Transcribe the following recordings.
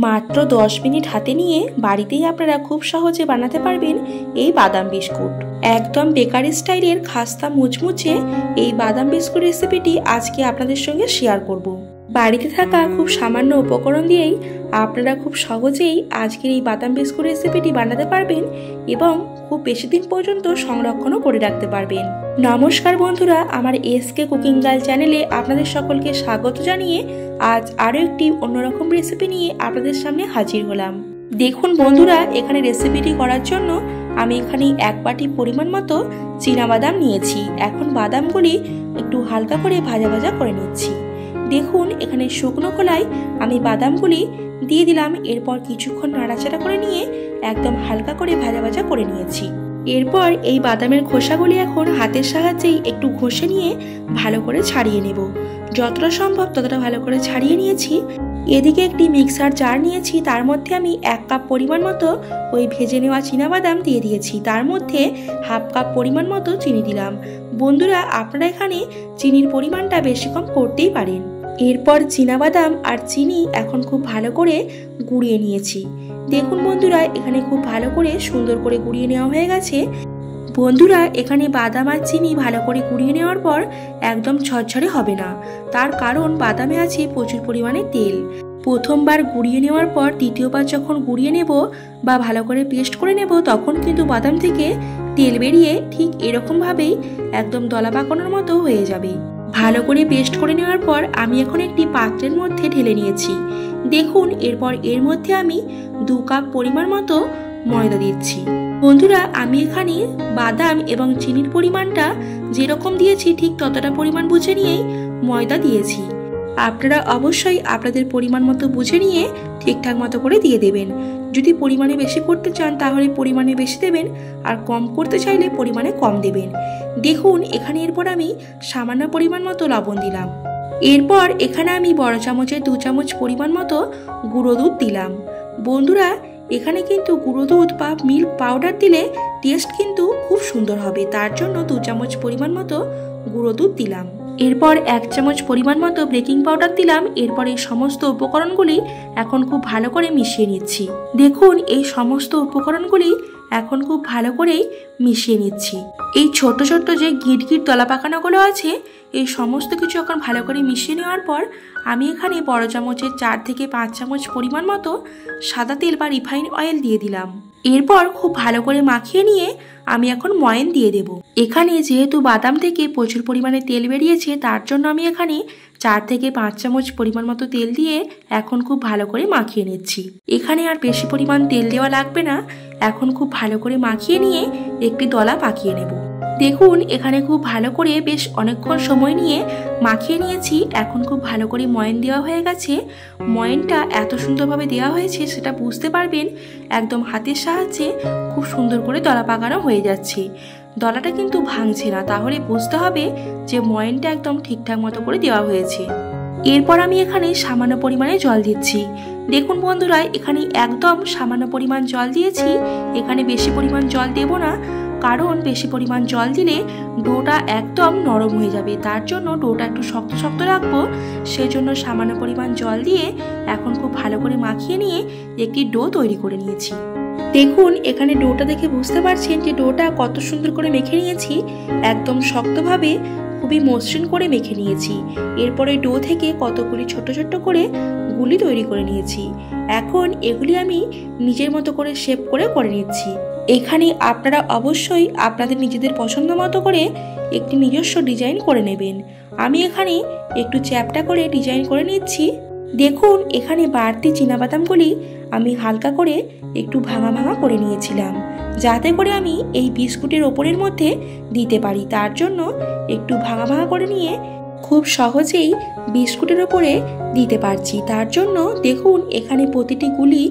মাত্র 10 মিনিট হাতে নিয়ে বাড়িতেই আপনারা খুব সহজে বানাতে পারবেন এই বাদাম বিস্কুট। একদম বেকারি স্টাইলের খাস্তা মুচমুচে এই বাদাম বিস্কুট রেসিপিটি আজকে আপনাদের সঙ্গে শেয়ার করব। বাড়িতে থাকা খুব সামান্য উপকরণ দিয়েই আপনারা খুব সহজেই আজকের এই বাদাম বিস্কুট রেসিপিটি বানাতে পারবেন এবং খুব বেশি দিন পর্যন্ত সংরক্ষণও করে রাখতে পারবেন। নমস্কার বন্ধুরা, আমার এসকে কুকিং গার্ল চ্যানেলে আপনাদের সকলকে স্বাগত জানিয়ে আজ আরও একটি অন্যরকম রেসিপি নিয়ে আপনাদের সামনে হাজির হলাম। দেখুন বন্ধুরা, এখানে রেসিপিটি করার জন্য আমি এখানে 1 বাটি পরিমাণ মতো চীনাবাদাম নিয়েছি। এখন বাদামগুলি একটু হালকা করে ভাজা ভাজা করে নিচ্ছি। দেখুন এখানে শুকনো কলায় আমি বাদামগুলি দিয়ে দিলাম। এরপর কিছুক্ষণ নাড়াচাড়া করে নিয়ে একদম হালকা করে ভাজা ভাজা করে নিয়েছি। এরপর এই বাদামের খোসাগুলি এখন হাতের সাহায্যেই একটু ঘষে নিয়ে ভালো করে ছাড়িয়ে নেব। যতটা সম্ভব ততটা ভালো করে ছাড়িয়ে নিয়েছি। এদিকে একটি মিক্সার জার নিয়েছি, তার মধ্যে আমি 1 কাপ পরিমাণ মতো ওই ভেজে নেওয়া চীনাবাদাম দিয়ে দিয়েছি। তার মধ্যে হাফ কাপ পরিমাণ মতো চিনি দিলাম। বন্ধুরা, আপনারা এখানে চিনির পরিমাণটা বেশি কম করতেই পারেন। এরপর চীনাবাদাম আর চিনি এখন খুব ভালো করে গুঁড়িয়ে নিয়েছি। দেখুন বন্ধুরা, এখানে খুব ভালো করে সুন্দর করে গুঁড়িয়ে নেওয়া হয়ে গেছে। বন্ধুরা, এখানে বাদাম আর চিনি ভালো করে গুঁড়িয়ে নেওয়ার পর একদম ঝরঝরে হবে না, তার কারণ বাদামে আছে প্রচুর পরিমাণে তেল। প্রথমবার গুঁড়িয়ে নেওয়ার পর দ্বিতীয়বার যখন গুঁড়িয়ে নেব বা ভালো করে পেস্ট করে নেব তখন কিন্তু বাদাম থেকে তেল বেরিয়ে ঠিক এরকমভাবেই একদম দলা পাকানোর মতো হয়ে যাবে। ভালো করে পেস্ট করে নেওয়ার পর আমি এখন একটি পাত্রের মধ্যে ঢেলে নিয়েছি। দেখুন এরপর এর মধ্যে আমি 2 কাপ পরিমাণ মতো ময়দা দিচ্ছি। বন্ধুরা, আমি এখানে বাদাম এবং চিনির পরিমাণটা যেরকম দিয়েছি ঠিক ততটা পরিমাণ বুঝে নিয়েই ময়দা দিয়েছি। আপনারা অবশ্যই আপনাদের পরিমাণ মতো বুঝে নিয়ে ঠিকঠাক মতো করে দিয়ে দেবেন। যদি পরিমাণে বেশি করতে চান তাহলে পরিমাণে বেশি দেবেন, আর কম করতে চাইলে পরিমাণে কম দেবেন। দেখুন এখানে এরপর আমি সামান্য পরিমাণ মতো লবণ দিলাম। এরপর এখানে আমি বড় চামচের 2 চামচ পরিমাণ মতো গুঁড়ো দুধ দিলাম। বন্ধুরা, এখানে কিন্তু গুঁড়ো দুধ বা মিল্ক পাউডার দিলে টেস্ট কিন্তু খুব সুন্দর হবে, তার জন্য 2 চামচ পরিমাণ মতো গুঁড়ো দুধ দিলাম। এরপর 1 চামচ পরিমাণ মতো বেকিং পাউডার দিলাম। এরপর এই সমস্ত উপকরণগুলি এখন খুব ভালো করে মিশিয়ে নিচ্ছি। দেখুন এই সমস্ত উপকরণগুলি এখন খুব ভালো করেই মিশিয়ে নিচ্ছি। এই ছোট ছোট যে গিট গিট দলা পাকানোগুলো আছে এই সমস্ত কিছু এখন ভালো করে মিশিয়ে নেওয়ার পর আমি এখানে বড় চামচের 4 থেকে 5 চামচ পরিমাণ মতো সাদা তেল বা রিফাইন অয়েল দিয়ে দিলাম। এরপর খুব ভালো করে মাখিয়ে নিয়ে আমি এখন ময়ান দিয়ে দেব। এখানে যেহেতু বাদাম থেকে প্রচুর পরিমাণে তেল বেরিয়েছে তার জন্য আমি এখানে 4 থেকে 5 চামচ পরিমাণ মতো তেল দিয়ে এখন খুব ভালো করে মাখিয়ে নিচ্ছি। এখানে আর বেশি পরিমাণ তেল দেওয়া লাগবে না। এখন খুব ভালো করে মাখিয়ে নিয়ে একটি দলা পাকিয়ে নেব। দেখুন এখানে খুব ভালো করে বেশ অনেকক্ষণ সময় নিয়ে মাখিয়ে নিয়েছি। এখন খুব ভালো করে ময়ান দেওয়া হয়ে গেছে। ময়ানটা এত সুন্দরভাবে দেওয়া হয়েছে সেটা বুঝতে পারবেন একদম হাতের সাহায্যে খুব সুন্দর করে দলা পাকানো হয়ে যাচ্ছে। দলাটা কিন্তু ভাঙছে না, তাহলে বুঝতে হবে যে ময়ানটা একদম ঠিকঠাক মতো করে দেওয়া হয়েছে। এরপর আমি এখানে সামান্য পরিমাণে জল দিচ্ছি। দেখুন বন্ধুরা, এখানে একদম সামান্য পরিমাণ জল দিয়েছি। এখানে বেশি পরিমাণ জল দেব না, কারণ বেশি পরিমাণ জল দিলে ডোটা একদম নরম হয়ে যাবে। তার জন্য ডোটা একটু শক্ত শক্ত রাখবো, সেজন্য সামান্য পরিমাণ জল দিয়ে এখন খুব ভালো করে মাখিয়ে নিয়ে একটি ডো তৈরি করে নিয়েছি। দেখুন এখানে ডোটা দেখে বুঝতে পারছেন যে ডোটা কত সুন্দর করে মেখে নিয়েছি। একদম শক্তভাবে খুবই মসৃণ করে মেখে নিয়েছি। এরপরে ডো থেকে কতগুলি ছোট ছোট করে গুলি তৈরি করে নিয়েছি। এখন এগুলি আমি নিজের মতো করে শেপ করে নিচ্ছি। এখানে আপনারা অবশ্যই আপনাদের নিজেদের পছন্দ মতো করে একটি নিজস্ব ডিজাইন করে নেবেন। আমি এখানে একটু চ্যাপ্টা করে ডিজাইন করে নিচ্ছি। দেখুন এখানে বাড়তি চীনাবাদামগুলি আমি হালকা করে একটু ভাঙা ভাঙা করে নিয়েছিলাম, যাতে করে আমি এই বিস্কুটের ওপরের মধ্যে দিতে পারি। তার জন্য একটু ভাঙা ভাঙা করে নিয়ে খুব সহজেই বিস্কুটের ওপরে দিতে পারছি। তার জন্য দেখুন এখানে প্রতিটি গুলি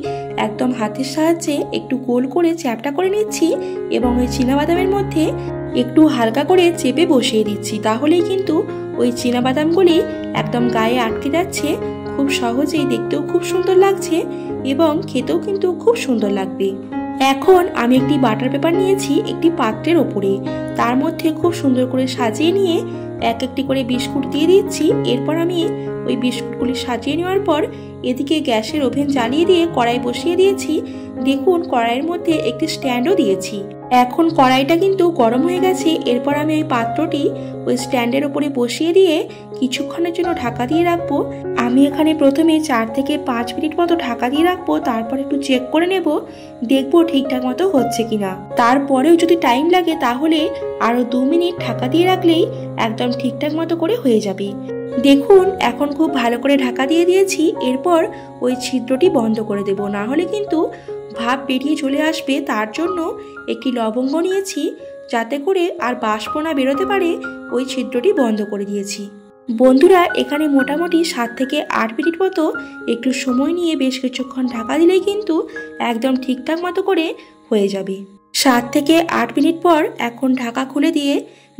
একদম হাতের সাহায্যে একটু গোল করে চ্যাপ্টা করে নিচ্ছি এবং ওই চীনাবাদামের মধ্যে একটু হালকা করে চেপে বসিয়ে দিচ্ছি। তাহলেই কিন্তু ওই চীনাবাদামগুলি একদম গায়ে আটকে যাচ্ছে। খুব সহজেই দেখতেও খুব সুন্দর লাগছে এবং খেতেও কিন্তু খুব সুন্দর লাগবে। এখন আমি একটি বাটার পেপার নিয়েছি একটি পাত্রের ওপরে, তার মধ্যে খুব সুন্দর করে সাজিয়ে নিয়ে এক একটি করে বিস্কুট দিয়ে দিচ্ছি। এরপর আমি ওই বিস্কুটগুলি সাজিয়ে নেওয়ার পর এদিকে গ্যাসের ওভেন জ্বালিয়ে দিয়ে কড়াই বসিয়ে দিয়েছি। দেখুন কড়াইয়ের মধ্যে একটি স্ট্যান্ডও দিয়েছি। এখন কড়াইটা কিন্তু গরম হয়ে গেছে। এরপর আমি ওই পাত্রটি ওই স্ট্যান্ডের উপরে বসিয়ে দিয়ে কিছুক্ষণের জন্য ঢাকা দিয়ে রাখবো। আমি এখানে প্রথমে 4 থেকে 5 মিনিট মতো ঢাকা দিয়ে রাখবো, তারপর একটু চেক করে নেব, দেখবো ঠিকঠাক মতো হচ্ছে কিনা। তারপরেও যদি টাইম লাগে তাহলে আরো 2 মিনিট ঢাকা দিয়ে রাখলেই একদম ঠিকঠাক মতো করে হয়ে যাবে। দেখুন এখন খুব ভালো করে ঢাকা দিয়ে দিয়েছি। এরপর ওই ছিদ্রটি বন্ধ করে দেব, না হলে কিন্তু ভাপ বেরিয়ে চলে আসবে। তার জন্য একটি লবঙ্গ নিয়েছি, যাতে করে আর বাষ্প না বেরোতে পারে ওই ছিদ্রটি বন্ধ করে দিয়েছি। বন্ধুরা এখানে মোটামুটি 7 থেকে 8 মিনিট মতো একটু সময় নিয়ে বেশ কিছুক্ষণ ঢাকা দিলেই কিন্তু একদম ঠিকঠাক মতো করে হয়ে যাবে। 7 থেকে 8 মিনিট পর এখন ঢাকা খুলে দিয়ে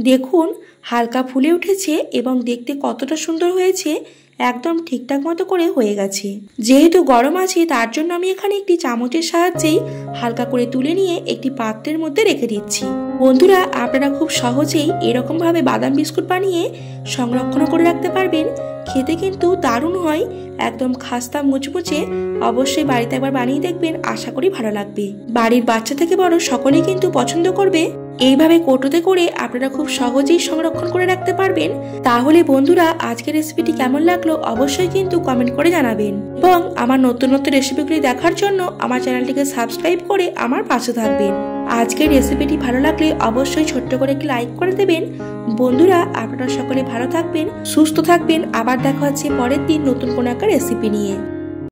দেখুন হালকা ফুলে উঠেছে এবং দেখতে কতটা সুন্দর হয়েছে, একদম ঠিকঠাক মতো করে হয়ে গেছে। যেহেতু গরম আছে তার জন্য আমি এখানে একটি চামচের সাহায্যেই হালকা করে তুলে নিয়ে একটি পাত্রের মধ্যে রেখে দিচ্ছি। বন্ধুরা আপনারা খুব সহজেই এরকম ভাবে বাদাম বিস্কুট বানিয়ে সংরক্ষণ করে রাখতে পারবেন। খেতে কিন্তু দারুণ হয়, একদম খাস্তা মুচমুচে। অবশ্যই বাড়িতে একবার বানিয়ে দেখবেন, আশা করি ভালো লাগবে। বাড়ির বাচ্চা থেকে বড় সকলেই কিন্তু পছন্দ করবে। এইভাবে কৌটোতে করে আপনারা খুব সহজেই সংরক্ষণ করে রাখতে পারবেন। তাহলে বন্ধুরা আজকের রেসিপিটি কেমন লাগলো অবশ্যই কিন্তু কমেন্ট করে জানাবেন, এবং আমার নতুন নতুন রেসিপিগুলি দেখার জন্য আমার চ্যানেলটিকে সাবস্ক্রাইব করে আমার পাশে থাকবেন। আজকের রেসিপিটি ভালো লাগলে অবশ্যই ছোট্ট করে একটি লাইক করে দেবেন। বন্ধুরা আপনারা সকলে ভালো থাকবেন, সুস্থ থাকবেন। আবার দেখা হচ্ছে পরের দিন নতুন কোনো একটা রেসিপি নিয়ে।